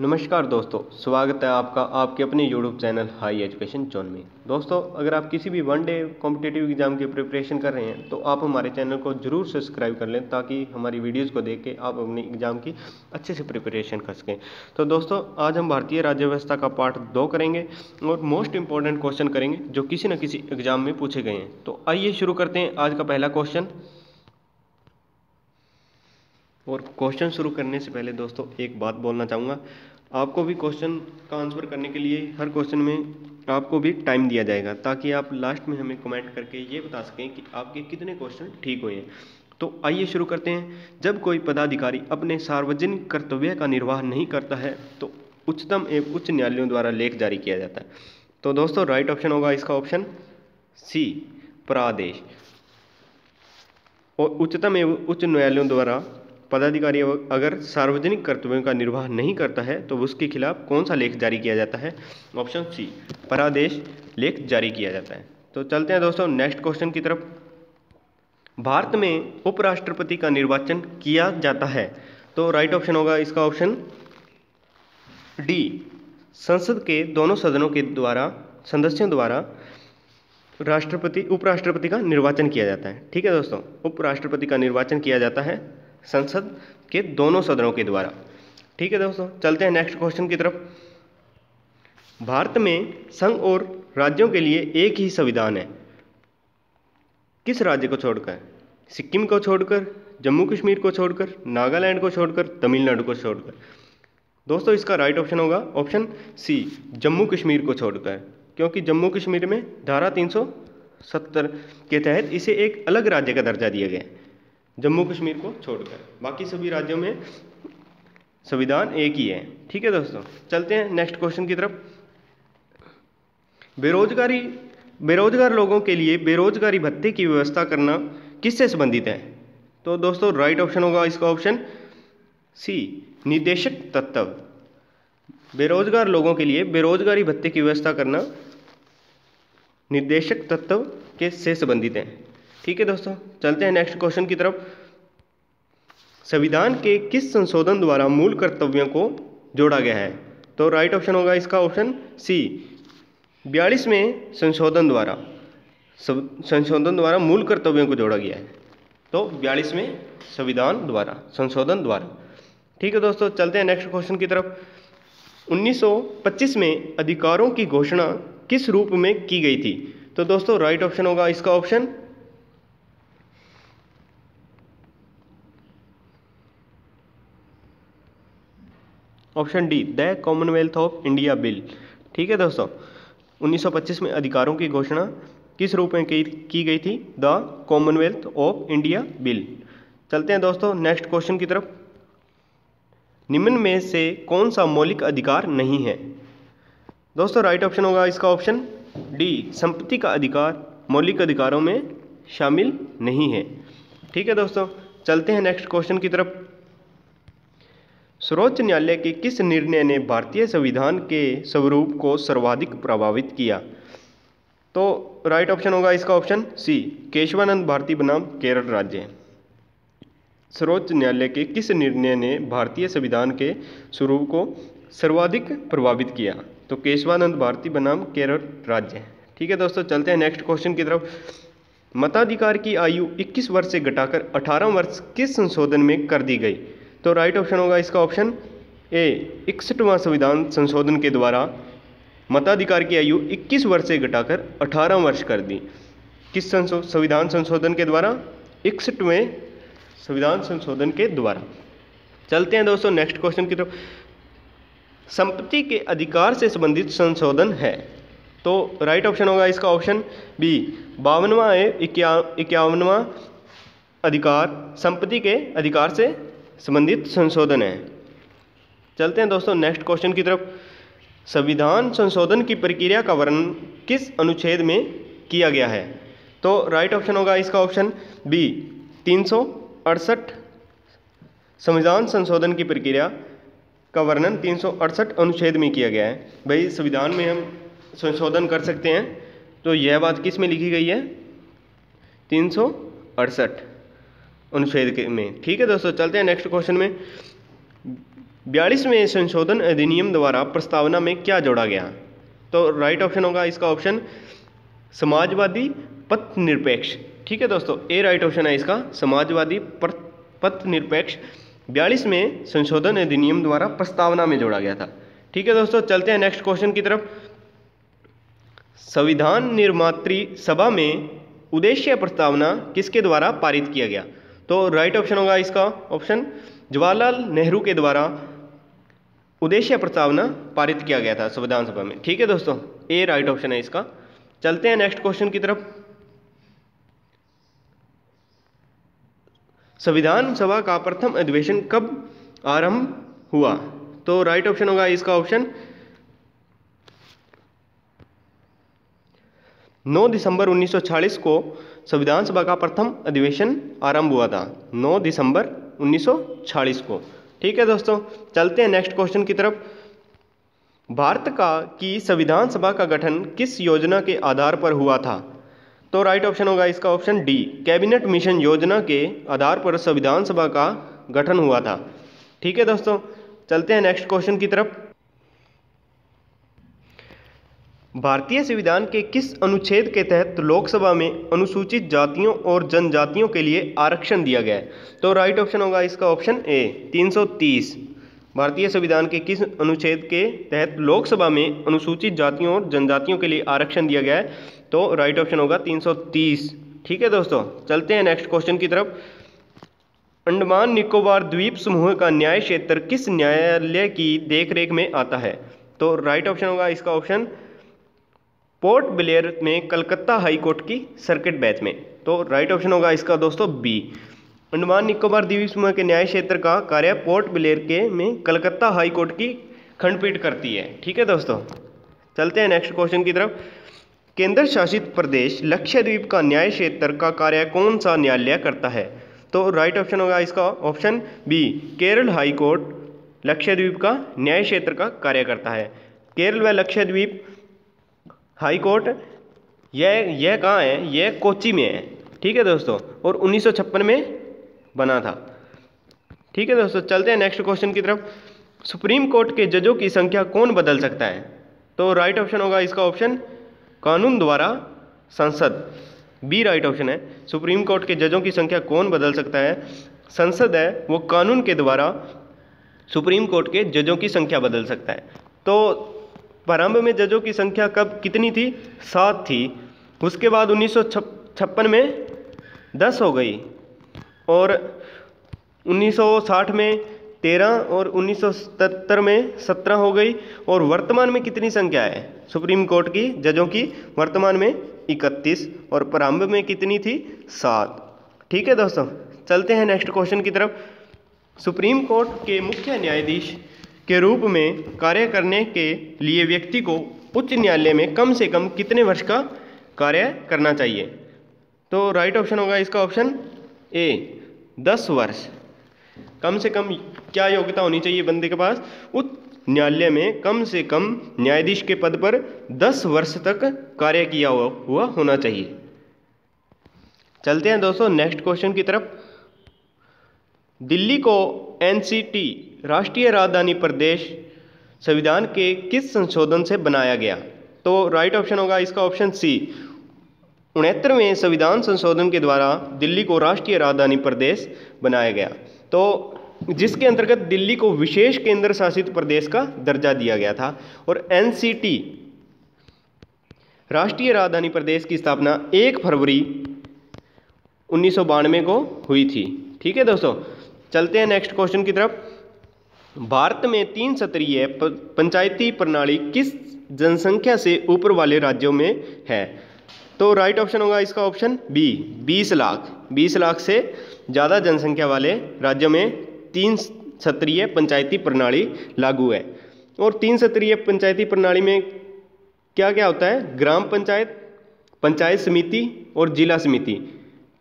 नमस्कार दोस्तों, स्वागत है आपका आपके अपने YouTube channel high education zone में। दोस्तों, अगर आप किसी भी वन डे कॉम्पिटिटिव एग्जाम की प्रिपरेशन कर रहे हैं तो आप हमारे चैनल को जरूर सब्सक्राइब कर लें ताकि हमारी वीडियोस को देख के आप अपनी एग्जाम की अच्छे से प्रिपरेशन कर सकें। तो दोस्तों, आज हम भारतीय राज्य व्यवस्था का पार्ट 2 करेंगे और मोस्ट इंपॉर्टेंट क्वेश्चन करेंगे जो किसी न किसी एग्जाम में पूछे गए हैं। तो आइए शुरू करते हैं आज का पहला क्वेश्चन। और क्वेश्चन शुरू करने से पहले दोस्तों एक बात बोलना चाहूँगा, आपको भी क्वेश्चन का आंसर करने के लिए हर क्वेश्चन में आपको भी टाइम दिया जाएगा ताकि आप लास्ट में हमें कमेंट करके ये बता सकें कि आपके कितने क्वेश्चन ठीक हुए हैं। तो आइए शुरू करते हैं। जब कोई पदाधिकारी अपने सार्वजनिक कर्तव्य का निर्वाह नहीं करता है तो उच्चतम एवं उच्च न्यायालयों द्वारा लेख जारी किया जाता है। तो दोस्तों राइट ऑप्शन होगा इसका ऑप्शन सी, परादेश। और उच्चतम एवं उच्च न्यायालयों द्वारा पदाधिकारी अगर सार्वजनिक कर्तव्यों का निर्वाह नहीं करता है तो उसके खिलाफ कौन सा लेख जारी किया जाता है? ऑप्शन सी, परादेश लेख जारी किया जाता है। तो चलते हैं दोस्तों नेक्स्ट क्वेश्चन की तरफ। भारत में उपराष्ट्रपति का निर्वाचन किया जाता है। तो राइट ऑप्शन होगा इसका ऑप्शन डी, संसद के दोनों सदनों के द्वारा सदस्यों द्वारा उपराष्ट्रपति का निर्वाचन किया जाता है। ठीक है दोस्तों, उपराष्ट्रपति का निर्वाचन किया जाता है संसद के दोनों सदनों के द्वारा। ठीक है दोस्तों, चलते हैं नेक्स्ट क्वेश्चन की तरफ। भारत में संघ और राज्यों के लिए एक ही संविधान है, किस राज्य को छोड़कर? सिक्किम को छोड़कर, जम्मू कश्मीर को छोड़कर, नागालैंड को छोड़कर, तमिलनाडु को छोड़कर? दोस्तों इसका राइट ऑप्शन होगा ऑप्शन सी, जम्मू कश्मीर को छोड़कर, क्योंकि जम्मू कश्मीर में धारा 370 के तहत इसे एक अलग राज्य का दर्जा दिया गया है, जम्मू कश्मीर को छोड़कर। बाकी सभी राज्यों में संविधान एक ही है। ठीक है दोस्तों, चलते हैं नेक्स्ट क्वेश्चन की तरफ। बेरोजगार लोगों के लिए बेरोजगारी भत्ते की व्यवस्था करना किससे संबंधित है? तो दोस्तों राइट ऑप्शन होगा इसका ऑप्शन सी, निदेशक तत्व। बेरोजगार लोगों के लिए बेरोजगारी भत्ते की व्यवस्था करना निर्देशक तत्व के से संबंधित है। ठीक है दोस्तों, चलते हैं नेक्स्ट क्वेश्चन की तरफ। संविधान के किस संशोधन द्वारा मूल कर्तव्यों को जोड़ा गया है? तो राइट ऑप्शन होगा इसका ऑप्शन सी, 42वें संशोधन द्वारा मूल कर्तव्यों को जोड़ा गया है। तो 42वें संशोधन द्वारा। ठीक है दोस्तों, चलते हैं नेक्स्ट क्वेश्चन की तरफ। 1925 में अधिकारों की घोषणा किस रूप में की गई थी? तो दोस्तों राइट ऑप्शन होगा इसका option D, the Commonwealth of India bill. ठीक है दोस्तों, 1925 में अधिकारों की घोषणा किस रूप में की गई थी? The Commonwealth of India bill. चलते हैं दोस्तों नेक्स्ट क्वेश्चन की तरफ। निम्न में से कौन सा मौलिक अधिकार नहीं है? दोस्तों राइट ऑप्शन होगा इसका ऑप्शन डी, संपत्ति का अधिकार मौलिक अधिकारों में शामिल नहीं है। ठीक है दोस्तों, चलते हैं नेक्स्ट क्वेश्चन की तरफ। सर्वोच्च न्यायालय के किस निर्णय ने भारतीय संविधान के स्वरूप को सर्वाधिक प्रभावित किया? तो राइट ऑप्शन होगा इसका ऑप्शन सी, केशवानंद भारती बनाम केरल राज्य। सर्वोच्च न्यायालय के किस निर्णय ने भारतीय संविधान के स्वरूप को सर्वाधिक प्रभावित किया? तो केशवानंद भारती बनाम केरल राज्य। ठीक है दोस्तों, चलते हैं नेक्स्ट क्वेश्चन की तरफ। मताधिकार की आयु 21 वर्ष से घटाकर 18 वर्ष किस संशोधन में कर दी गई? तो राइट ऑप्शन होगा इसका ऑप्शन ए, 61वां संविधान संशोधन के द्वारा मताधिकार की आयु 21 वर्ष से घटाकर 18 वर्ष कर दी। किस संविधान संशोधन के द्वारा? 61वें संविधान संशोधन के द्वारा। चलते हैं दोस्तों नेक्स्ट क्वेश्चन की तरफ। संपत्ति के अधिकार से संबंधित संशोधन है। तो राइट ऑप्शन होगा इसका ऑप्शन बी, 52वां 51वां अधिकार संपत्ति के अधिकार से संबंधित संशोधन है। चलते हैं दोस्तों नेक्स्ट क्वेश्चन की तरफ। संविधान संशोधन की प्रक्रिया का वर्णन किस अनुच्छेद में किया गया है? तो राइट ऑप्शन होगा इसका ऑप्शन बी, 368। संविधान संशोधन की प्रक्रिया का वर्णन 368 अनुच्छेद में किया गया है। भाई संविधान में हम संशोधन कर सकते हैं, तो यह बात किस में लिखी गई है? 368 अनुच्छेद के में। ठीक है दोस्तों, चलते हैं नेक्स्ट क्वेश्चन में। 42वें संशोधन अधिनियम द्वारा प्रस्तावना में क्या जोड़ा गया? तो राइट ऑप्शन होगा इसका ऑप्शन समाजवादी पथ निरपेक्ष। ठीक है दोस्तों, ए राइट ऑप्शन है इसका, समाजवादी पथ निरपेक्ष 42वें संशोधन अधिनियम द्वारा प्रस्तावना में जोड़ा गया था। ठीक है दोस्तों, चलते हैं नेक्स्ट क्वेश्चन की तरफ। संविधान निर्मात्री सभा में उद्देश्य प्रस्तावना किसके द्वारा पारित किया गया? तो राइट ऑप्शन होगा इसका ऑप्शन जवाहरलाल नेहरू के द्वारा उद्देश्य प्रस्तावना पारित किया गया था संविधान सभा में। ठीक है दोस्तों, ए राइट ऑप्शन है इसका। चलते हैं नेक्स्ट क्वेश्चन की तरफ। संविधान सभा का प्रथम अधिवेशन कब आरंभ हुआ? तो राइट ऑप्शन होगा इसका ऑप्शन 9 दिसंबर 1946 को संविधान सभा का प्रथम अधिवेशन आरंभ हुआ था, 9 दिसंबर 1946 को। ठीक है दोस्तों, चलते हैं नेक्स्ट क्वेश्चन की तरफ। भारत की संविधान सभा का गठन किस योजना के आधार पर हुआ था? तो राइट ऑप्शन होगा इसका ऑप्शन डी, कैबिनेट मिशन योजना के आधार पर संविधान सभा का गठन हुआ था। ठीक है दोस्तों, चलते हैं नेक्स्ट क्वेश्चन की तरफ। भारतीय संविधान के किस अनुच्छेद के तहत लोकसभा में अनुसूचित जातियों और जनजातियों के लिए आरक्षण दिया गया है? तो राइट ऑप्शन होगा इसका ऑप्शन ए 330। भारतीय संविधान के किस अनुच्छेद के तहत लोकसभा में अनुसूचित जातियों और जनजातियों के लिए आरक्षण दिया गया है? तो राइट ऑप्शन होगा 330। ठीक है दोस्तों, चलते हैं नेक्स्ट क्वेश्चन की तरफ। अंडमान निकोबार द्वीप समूह का न्याय क्षेत्र किस न्यायालय की देखरेख में आता है? तो राइट ऑप्शन होगा इसका ऑप्शन पोर्ट ब्लेयर में कलकत्ता हाई कोर्ट की सर्किट बेंच में। तो राइट ऑप्शन होगा इसका दोस्तों बी, अंडमान निकोबार द्वीप समूह के न्याय क्षेत्र का कार्य पोर्ट ब्लेयर के में कलकत्ता हाई कोर्ट की खंडपीठ करती है। ठीक है दोस्तों, चलते हैं नेक्स्ट क्वेश्चन की तरफ। केंद्र शासित प्रदेश लक्षद्वीप का न्याय क्षेत्र का कार्य कौन सा न्यायालय करता है? तो राइट ऑप्शन होगा इसका option B, Kerala high court Lakshadweep का न्याय क्षेत्र का कार्य करता है। केरल व लक्षद्वीप हाई कोर्ट यह कहाँ है? यह कोच्चि में है। ठीक है दोस्तों, और 1956 में बना था। ठीक है दोस्तों, चलते हैं नेक्स्ट क्वेश्चन की तरफ। सुप्रीम कोर्ट के जजों की संख्या कौन बदल सकता है? तो राइट ऑप्शन होगा इसका ऑप्शन कानून द्वारा संसद, बी राइट ऑप्शन है। सुप्रीम कोर्ट के जजों की संख्या कौन बदल सकता है? संसद है वो कानून के द्वारा सुप्रीम कोर्ट के जजों की संख्या बदल सकता है। तो प्रारंभ में जजों की संख्या कितनी थी? 7 थी। उसके बाद 1956 में 10 हो गई, और 1960 में 13 और 1977 में 17 हो गई। और वर्तमान में कितनी संख्या है सुप्रीम कोर्ट की जजों की? वर्तमान में 31, और प्रारंभ में कितनी थी? 7। ठीक है दोस्तों, चलते हैं नेक्स्ट क्वेश्चन की तरफ। सुप्रीम कोर्ट के मुख्य न्यायाधीश के रूप में कार्य करने के लिए व्यक्ति को उच्च न्यायालय में कम से कम कितने वर्ष का कार्य करना चाहिए? तो राइट ऑप्शन होगा इसका ऑप्शन ए 10 वर्ष। कम से कम क्या योग्यता होनी चाहिए बंदे के पास? उच्च न्यायालय में कम से कम न्यायाधीश के पद पर 10 वर्ष तक कार्य किया हुआ होना चाहिए। चलते हैं दोस्तों नेक्स्ट क्वेश्चन की तरफ। दिल्ली को एनसीटी राष्ट्रीय राजधानी प्रदेश संविधान के किस संशोधन से बनाया गया? तो राइट ऑप्शन होगा इसका ऑप्शन सी, 69वें संविधान संशोधन के द्वारा दिल्ली को राष्ट्रीय राजधानी प्रदेश बनाया गया। तो जिसके अंतर्गत दिल्ली को विशेष केंद्र शासित प्रदेश का दर्जा दिया गया था। और एनसीटी राष्ट्रीय राजधानी प्रदेश की स्थापना 1 फरवरी 1992 को हुई थी। ठीक है दोस्तों, चलते हैं नेक्स्ट क्वेश्चन की तरफ। भारत में 3 स्तरीय पंचायती प्रणाली किस जनसंख्या से ऊपर वाले राज्यों में है? तो राइट ऑप्शन होगा इसका ऑप्शन बी, 20 लाख। 20 लाख से ज़्यादा जनसंख्या वाले राज्यों में 3 स्तरीय पंचायती प्रणाली लागू है। और 3 स्तरीय पंचायती प्रणाली में क्या क्या होता है? ग्राम पंचायत, पंचायत समिति और जिला समिति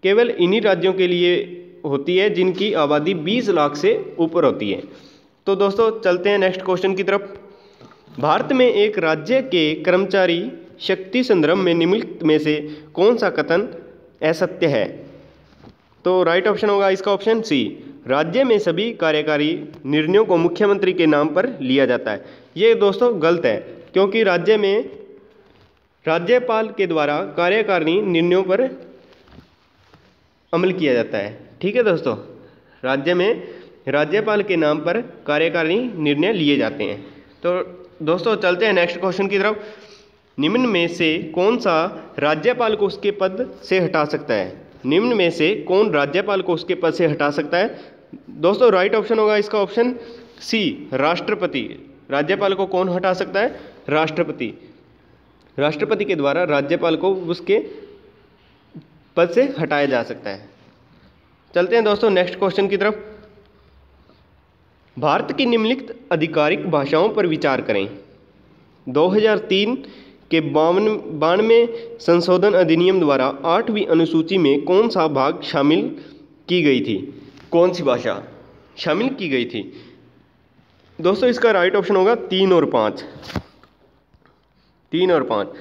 केवल इन्हीं राज्यों के लिए होती है जिनकी आबादी 20 लाख से ऊपर होती है। तो दोस्तों चलते हैं नेक्स्ट क्वेश्चन की तरफ। भारत में एक राज्य के कर्मचारी शक्ति संदर्भ में निम्नलिखित में से कौन सा कथन असत्य है? तो राइट ऑप्शन होगा इसका ऑप्शन सी, राज्य में सभी कार्यकारी निर्णयों को मुख्यमंत्री के नाम पर लिया जाता है। ये दोस्तों गलत है, क्योंकि राज्य में राज्यपाल के द्वारा कार्यकारिणी निर्णयों पर अमल किया जाता है। ठीक है दोस्तों, राज्य में राज्यपाल के नाम पर कार्यकारिणी निर्णय लिए जाते हैं। तो दोस्तों चलते हैं नेक्स्ट क्वेश्चन की तरफ। निम्न में से कौन सा राज्यपाल को उसके पद से हटा सकता है? निम्न में से कौन राज्यपाल को उसके पद से हटा सकता है? दोस्तों राइट ऑप्शन होगा इसका ऑप्शन सी, राष्ट्रपति। राज्यपाल को कौन हटा सकता है? राष्ट्रपति। राष्ट्रपति के द्वारा राज्यपाल को उसके पद से हटाया जा सकता है। चलते हैं दोस्तों नेक्स्ट क्वेश्चन की तरफ। भारत की निम्नलिखित आधिकारिक भाषाओं पर विचार करें। 2003 के 92वें संशोधन अधिनियम द्वारा 8वीं अनुसूची में कौन सा भाग शामिल की गई थी? कौन सी भाषा शामिल की गई थी? दोस्तों इसका राइट ऑप्शन होगा 3 और 5। 3 और 5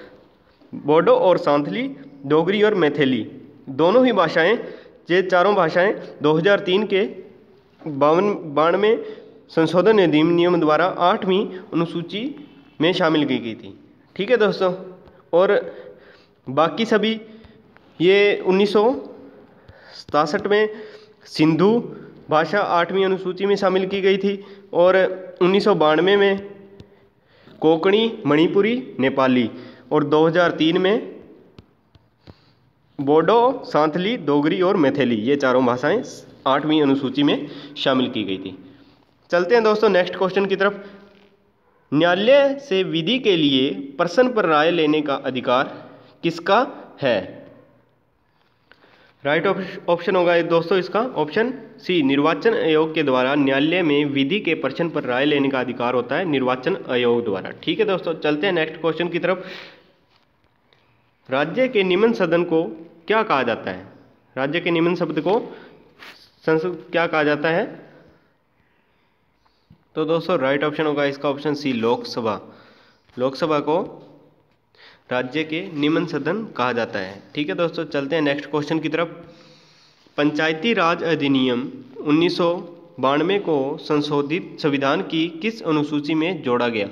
बोडो और सांथली, डोगरी और मैथिली, दोनों ही भाषाएं, ये चारों भाषाएं 2003 के 92वें संशोधन अधिनियम द्वारा 8वीं अनुसूची में शामिल की गई थी। ठीक है दोस्तों, और बाकी सभी ये 1967 में सिंधु भाषा 8वीं अनुसूची में शामिल की गई थी, और 1992 में कोंकणी, मणिपुरी, नेपाली, और 2003 में बोडो, सांथली, डोगरी और मैथिली, ये चारों भाषाएं 8वीं अनुसूची में शामिल की गई थी। चलते हैं दोस्तों नेक्स्ट क्वेश्चन की तरफ। न्यायालय से विधि के लिए प्रश्न पर राय लेने का अधिकार किसका है? राइट ऑप्शन होगा दोस्तों इसका ऑप्शन सी, निर्वाचन आयोग के द्वारा न्यायालय में विधि के प्रश्न पर राय लेने का अधिकार होता है निर्वाचन आयोग द्वारा। ठीक है दोस्तों, चलते हैं नेक्स्ट क्वेश्चन की तरफ। राज्य के निम्न सदन को क्या कहा जाता है? राज्य के निम्न शब्द को संसद क्या कहा जाता है? तो दोस्तों राइट ऑप्शन होगा इसका ऑप्शन सी, लोकसभा। लोकसभा को राज्य के निम्न सदन कहा जाता है। ठीक है दोस्तों, चलते हैं नेक्स्ट क्वेश्चन की तरफ। पंचायती राज अधिनियम 1992 को संशोधित संविधान की किस अनुसूची में जोड़ा गया?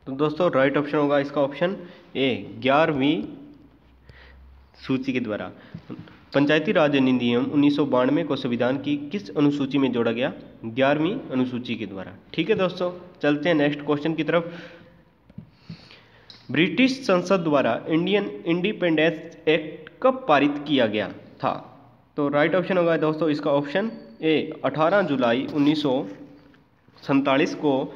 तो दोस्तों राइट ऑप्शन होगा इसका ऑप्शन ए, 11वीं सूची के द्वारा। पंचायती राज अधिनियम 1992 को संविधान की किस अनुसूची में जोड़ा गया? 11वीं अनुसूची के द्वारा। ठीक है दोस्तों, चलते हैं नेक्स्ट क्वेश्चन की तरफ। ब्रिटिश संसद द्वारा इंडियन इंडिपेंडेंस एक्ट कब पारित किया गया था? तो राइट ऑप्शन होगा दोस्तों इसका ऑप्शन ए, 18 जुलाई 1947 को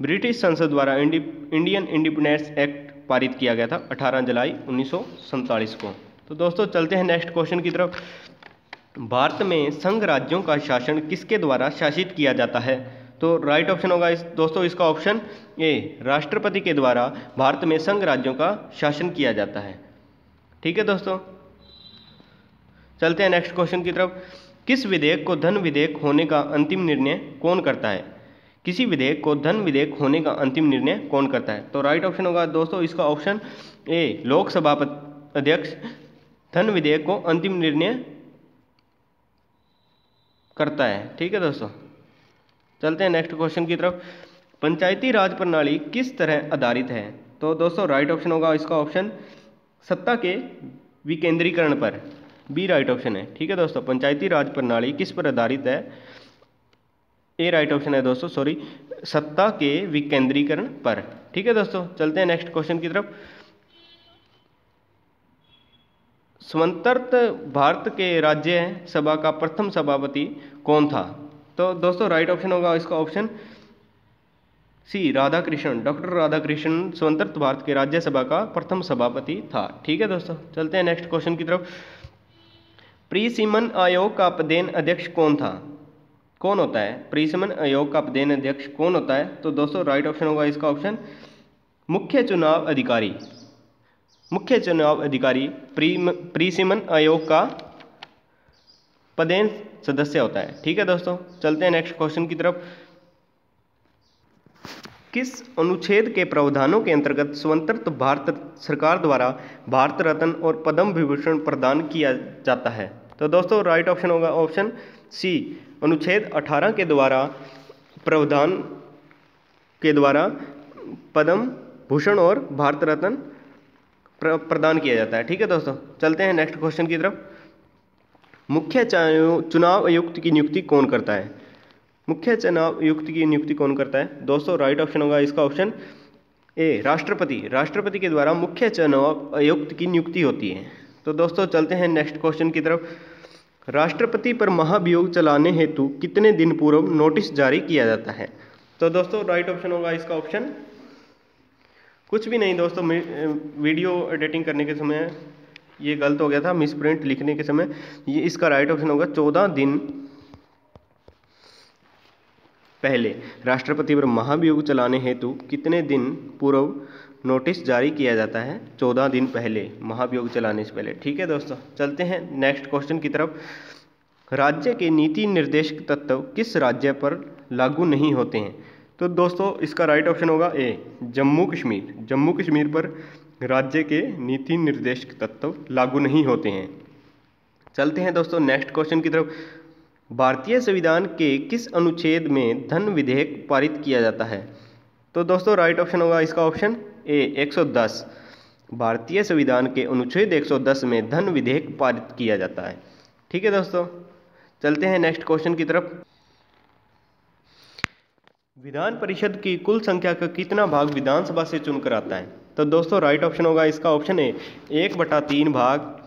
ब्रिटिश संसद द्वारा इंडियन इंडिपेंडेंस एक्ट पारित किया गया था 18 जुलाई 1947 को। तो दोस्तों चलते हैं नेक्स्ट क्वेश्चन की तरफ। भारत में संघ राज्यों का शासन किसके द्वारा शासित किया जाता है? तो राइट ऑप्शन होगा दोस्तों इसका ऑप्शन ए, राष्ट्रपति के द्वारा भारत में संघ राज्यों का शासन किया जाता है। ठीक है दोस्तों, चलते हैं नेक्स्ट क्वेश्चन की तरफ। किस विधेयक को धन विधेयक होने का अंतिम निर्णय कौन करता है? किसी विधेयक को धन विधेयक होने का अंतिम निर्णय कौन करता है? तो राइट ऑप्शन होगा दोस्तों इसका ऑप्शन ए, लोकसभा अध्यक्ष धन विधेयक को अंतिम निर्णय करता है। ठीक है दोस्तों, चलते हैं नेक्स्ट क्वेश्चन की तरफ। पंचायती राज प्रणाली किस तरह आधारित है? तो दोस्तों राइट ऑप्शन होगा इसका ऑप्शन सत्ता के विकेंद्रीकरण पर, बी राइट ऑप्शन है। ठीक है दोस्तों, पंचायती राज प्रणाली किस पर आधारित है? ए राइट ऑप्शन है दोस्तों, सॉरी, सत्ता के विकेंद्रीकरण पर। ठीक है दोस्तों, चलते हैं नेक्स्ट क्वेश्चन की तरफ। स्वतंत्र भारत के राज्य सभा का प्रथम सभापति कौन था? तो दोस्तों राइट ऑप्शन होगा इसका option C, Radhakrishnan. Doctor Radhakrishnan स्वतंत्र भारत के राज्यसभा का प्रथम सभापति था। ठीक है दोस्तों, चलते हैं नेक्स्ट क्वेश्चन की तरफ। प्री-सीमन आयोग का पदेन अध्यक्ष कौन था? कौन होता है प्री-सीमन आयोग का पदेन अध्यक्ष कौन होता है? तो दोस्तों राइट ऑप्शन होगा इसका ऑप्शन मुख्य चुनाव अधिकारी। मुख्य चुनाव अधिकारी प्री-सीमन आयोग का पदेन सदस्य होता है। ठीक है दोस्तों, चलते हैं नेक्स्ट क्वेश्चन की तरफ। किस अनुच्छेद के प्रावधानों के अंतर्गत स्वतंत्र भारत सरकार द्वारा भारत रत्न और पद्म विभूषण प्रदान किया जाता है? तो दोस्तों राइट ऑप्शन होगा ऑप्शन सी, अनुच्छेद 18 के द्वारा प्रावधान के द्वारा पद्म भूषण और भारत रत्न प्रदान किया जाता है। ठीक है दोस्तों, चलते हैं नेक्स्ट क्वेश्चन की तरफ। मुख्य चुनाव आयुक्त की नियुक्ति कौन करता है? मुख्य चुनाव आयुक्त की नियुक्ति कौन करता है? दोस्तों राइट ऑप्शन होगा इसका ऑप्शन ए, राष्ट्रपति। राष्ट्रपति के द्वारा मुख्य चुनाव आयुक्त की नियुक्ति होती है। तो दोस्तों चलते हैं नेक्स्ट क्वेश्चन की तरफ। राष्ट्रपति पर महाभियोग चलाने हेतु कितने दिन पूर्व नोटिस जारी किया जाता है? तो दोस्तों राइट ऑप्शन होगा इसका ऑप्शन कुछ भी नहीं दोस्तों, वीडियो एडिटिंग करने के समय ये गलत हो गया था, मिस प्रिंट लिखने के समय। ये इसका राइट ऑप्शन होगा 14 दिन पहले राष्ट्रपति पर महाभियोग चलाने हेतु कितने दिन पूर्व नोटिस जारी किया जाता है? 14 दिन पहले, महाभियोग चलाने से पहले। ठीक है दोस्तों, चलते हैं नेक्स्ट क्वेश्चन की तरफ। राज्य के नीति निर्देशक तत्व किस राज्य पर लागू नहीं होते हैं? तो दोस्तों इसका राइट ऑप्शन होगा ए, जम्मू कश्मीर। जम्मू कश्मीर पर राज्य के नीति निर्देशक तत्व लागू नहीं होते हैं। चलते हैं दोस्तों नेक्स्ट क्वेश्चन की तरफ। भारतीय संविधान के किस अनुच्छेद में धन विधेयक पारित किया जाता है? तो दोस्तों राइट ऑप्शन होगा इसका ऑप्शन ए, 110। भारतीय संविधान के अनुच्छेद 110 में धन विधेयक पारित किया जाता है। ठीक है दोस्तों, चलते हैं नेक्स्ट क्वेश्चन की तरफ। विधान परिषद की कुल संख्या का कितना भाग विधानसभा से चुनकर आता है? तो दोस्तों राइट ऑप्शन होगा इसका ऑप्शन ए, 1/3 भाग।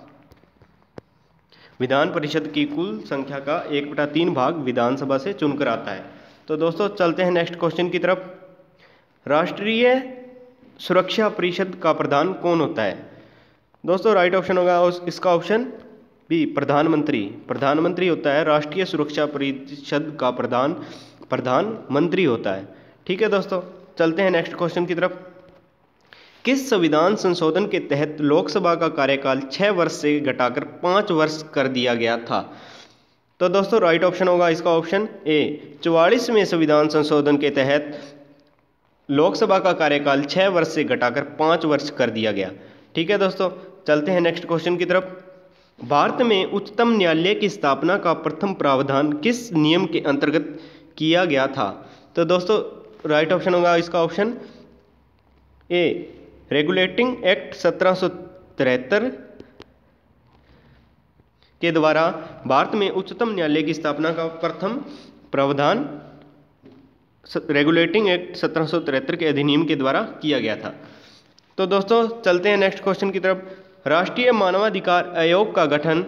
विधान परिषद की कुल संख्या का 1/3 भाग विधानसभा से चुनकर आता है। तो दोस्तों चलते हैं नेक्स्ट क्वेश्चन की तरफ। राष्ट्रीय सुरक्षा परिषद का प्रधान कौन होता है? दोस्तों राइट ऑप्शन होगा इसका ऑप्शन बी, प्रधानमंत्री। प्रधानमंत्री होता है राष्ट्रीय सुरक्षा परिषद का प्रधानमंत्री होता है। ठीक है दोस्तों, चलते हैं नेक्स्ट क्वेश्चन की तरफ। किस संविधान संशोधन के तहत लोकसभा का कार्यकाल 6 वर्ष से घटाकर 5 वर्ष कर दिया गया था? तो दोस्तों राइट ऑप्शन होगा इसका ऑप्शन ए, 44वें संविधान संशोधन के तहत लोकसभा का कार्यकाल 6 वर्ष से घटाकर 5 वर्ष कर दिया गया। ठीक है दोस्तों, चलते हैं नेक्स्ट क्वेश्चन की तरफ। भारत में उच्चतम न्यायालय की स्थापना का प्रथम प्रावधान किस नियम के अंतर्गत किया गया था? तो दोस्तों राइट ऑप्शन होगा इसका ऑप्शन ए, रेगुलेटिंग एक्ट 1773 के द्वारा भारत में उच्चतम न्यायालय की स्थापना का प्रथम प्रावधान रेगुलेटिंग एक्ट 1773 के अधिनियम के द्वारा किया गया था। तो दोस्तों चलते हैं नेक्स्ट क्वेश्चन की तरफ। राष्ट्रीय मानवाधिकार आयोग का गठन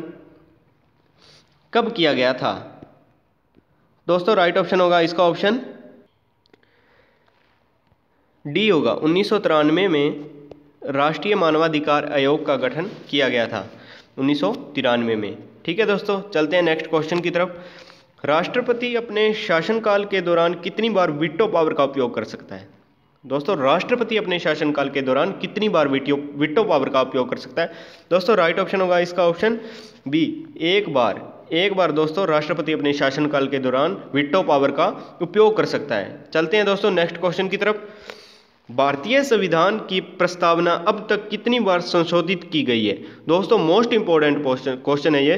कब किया गया था? दोस्तों राइट ऑप्शन होगा इसका ऑप्शन डी होगा, 1993 में राष्ट्रीय मानवाधिकार आयोग का गठन किया गया था, 1993 में। ठीक है दोस्तों, चलते हैं नेक्स्ट क्वेश्चन की तरफ। राष्ट्रपति अपने शासनकाल के दौरान कितनी बार वीटो पावर का उपयोग कर सकता है? दोस्तों राष्ट्रपति अपने शासनकाल के दौरान कितनी बार वीटो पावर का उपयोग कर सकता है? दोस्तों राइट ऑप्शन होगा इसका ऑप्शन बी, एक बार। एक बार दोस्तों राष्ट्रपति अपने शासनकाल के दौरान वीटो पावर का उपयोग कर सकता है। चलते हैं दोस्तों नेक्स्ट क्वेश्चन की तरफ। भारतीय संविधान की प्रस्तावना अब तक कितनी बार संशोधित की गई है? दोस्तों मोस्ट इंपॉर्टेंट क्वेश्चन है ये।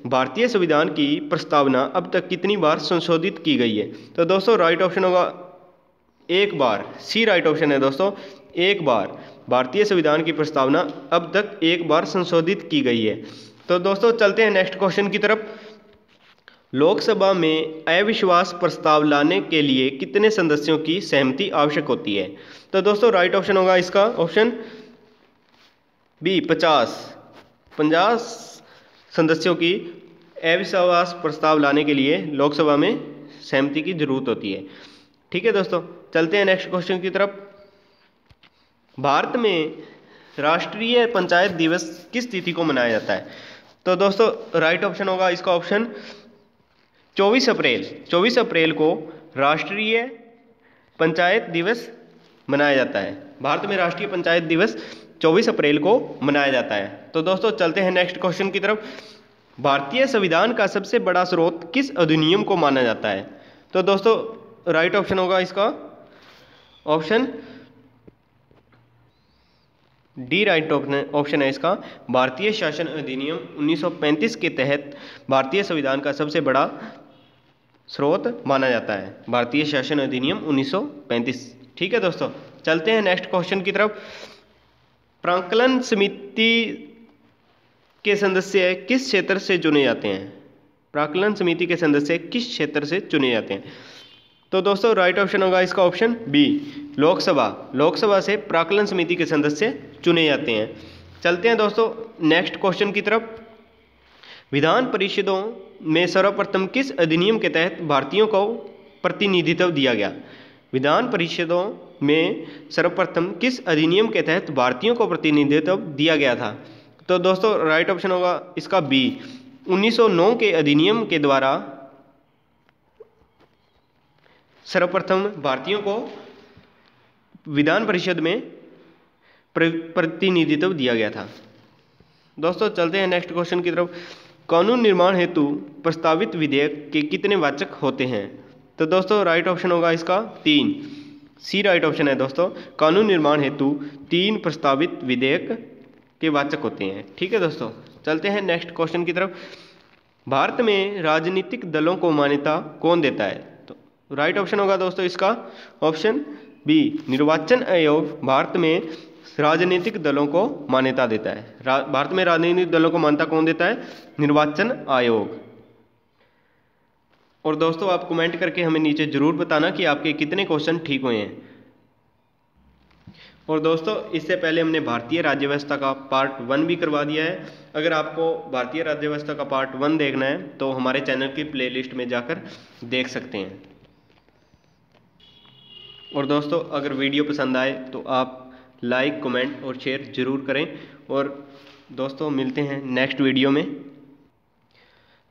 भारतीय संविधान की प्रस्तावना अब तक कितनी बार संशोधित की गई है? तो दोस्तों राइट ऑप्शन होगा एक बार, सी राइट ऑप्शन है दोस्तों, एक बार। भारतीय संविधान की प्रस्तावना अब तक एक बार संशोधित की गई है। तो दोस्तों चलते हैं नेक्स्ट क्वेश्चन की तरफ। लोकसभा में अविश्वास प्रस्ताव लाने के लिए कितने सदस्यों की सहमति आवश्यक होती है? तो दोस्तों राइट ऑप्शन होगा इसका ऑप्शन बी, 50 सदस्यों की अविश्वास प्रस्ताव लाने के लिए लोकसभा में सहमति की जरूरत होती है। ठीक है दोस्तों, चलते हैं नेक्स्ट क्वेश्चन की तरफ। भारत में राष्ट्रीय पंचायत दिवस किस तिथि को मनाया जाता है? तो दोस्तों राइट ऑप्शन होगा इसका ऑप्शन 24 अप्रैल। 24 अप्रैल को राष्ट्रीय पंचायत दिवस मनाया जाता है। भारत में राष्ट्रीय पंचायत दिवस 24 अप्रैल को मनाया जाता है। तो दोस्तों चलते हैं नेक्स्ट क्वेश्चन की तरफ। भारतीय संविधान का सबसे बड़ा स्रोत किस अधिनियम को माना जाता है? तो दोस्तों राइट ऑप्शन होगा इसका ऑप्शन डी राइट ऑप्शन है इसका। भारतीय शासन अधिनियम 1935 के तहत भारतीय संविधान का सबसे बड़ा स्रोत माना जाता है, भारतीय शासन अधिनियम 1935। ठीक है दोस्तों, चलते हैं नेक्स्ट क्वेश्चन की तरफ। प्राक्कलन समिति के सदस्य किस क्षेत्र से चुने जाते हैं? प्राक्कलन समिति के सदस्य किस क्षेत्र से चुने जाते हैं? तो दोस्तों राइट ऑप्शन होगा इसका ऑप्शन बी, लोकसभा। लोकसभा से प्राक्कलन समिति के सदस्य चुने जाते हैं। चलते हैं दोस्तों नेक्स्ट क्वेश्चन की तरफ। विधान परिषदों में सर्वप्रथम किस अधिनियम के तहत भारतीयों को प्रतिनिधित्व दिया गया? विधान परिषदों में सर्वप्रथम किस अधिनियम के तहत भारतीयों को प्रतिनिधित्व दिया गया था? तो दोस्तों राइट ऑप्शन होगा इसका बी, 1909 के अधिनियम के द्वारा सर्वप्रथम भारतीयों को विधान परिषद में प्रतिनिधित्व दिया गया था। दोस्तों चलते हैं नेक्स्ट क्वेश्चन की तरफ। कानून निर्माण हेतु प्रस्तावित विधेयक के कितने वाचक होते हैं? तो दोस्तों राइट ऑप्शन होगा इसका 3, सी राइट ऑप्शन है दोस्तों। कानून निर्माण हेतु 3 प्रस्तावित विधेयक के वाचक होते हैं। ठीक है दोस्तों, चलते हैं नेक्स्ट क्वेश्चन की तरफ। भारत में राजनीतिक दलों को मान्यता कौन देता है? तो राइट ऑप्शन होगा दोस्तों इसका ऑप्शन बी, निर्वाचन आयोग भारत में राजनीतिक दलों को मान्यता देता है। भारत में राजनीतिक दलों को मान्यता कौन देता है? निर्वाचन आयोग। और दोस्तों आप कमेंट करके हमें नीचे जरूर बताना कि आपके कितने क्वेश्चन ठीक हुए हैं। और दोस्तों इससे पहले हमने भारतीय राज्य व्यवस्था का पार्ट 1 भी करवा दिया है। अगर आपको भारतीय राज्य व्यवस्था का पार्ट 1 देखना है तो हमारे चैनल की प्लेलिस्ट में जाकर देख सकते हैं। और दोस्तों अगर वीडियो पसंद आए तो आप लाइक, कमेंट और शेयर जरूर करें। और दोस्तों मिलते हैं नेक्स्ट वीडियो में,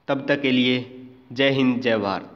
तब तक के लिए जय हिंद, जय भारत।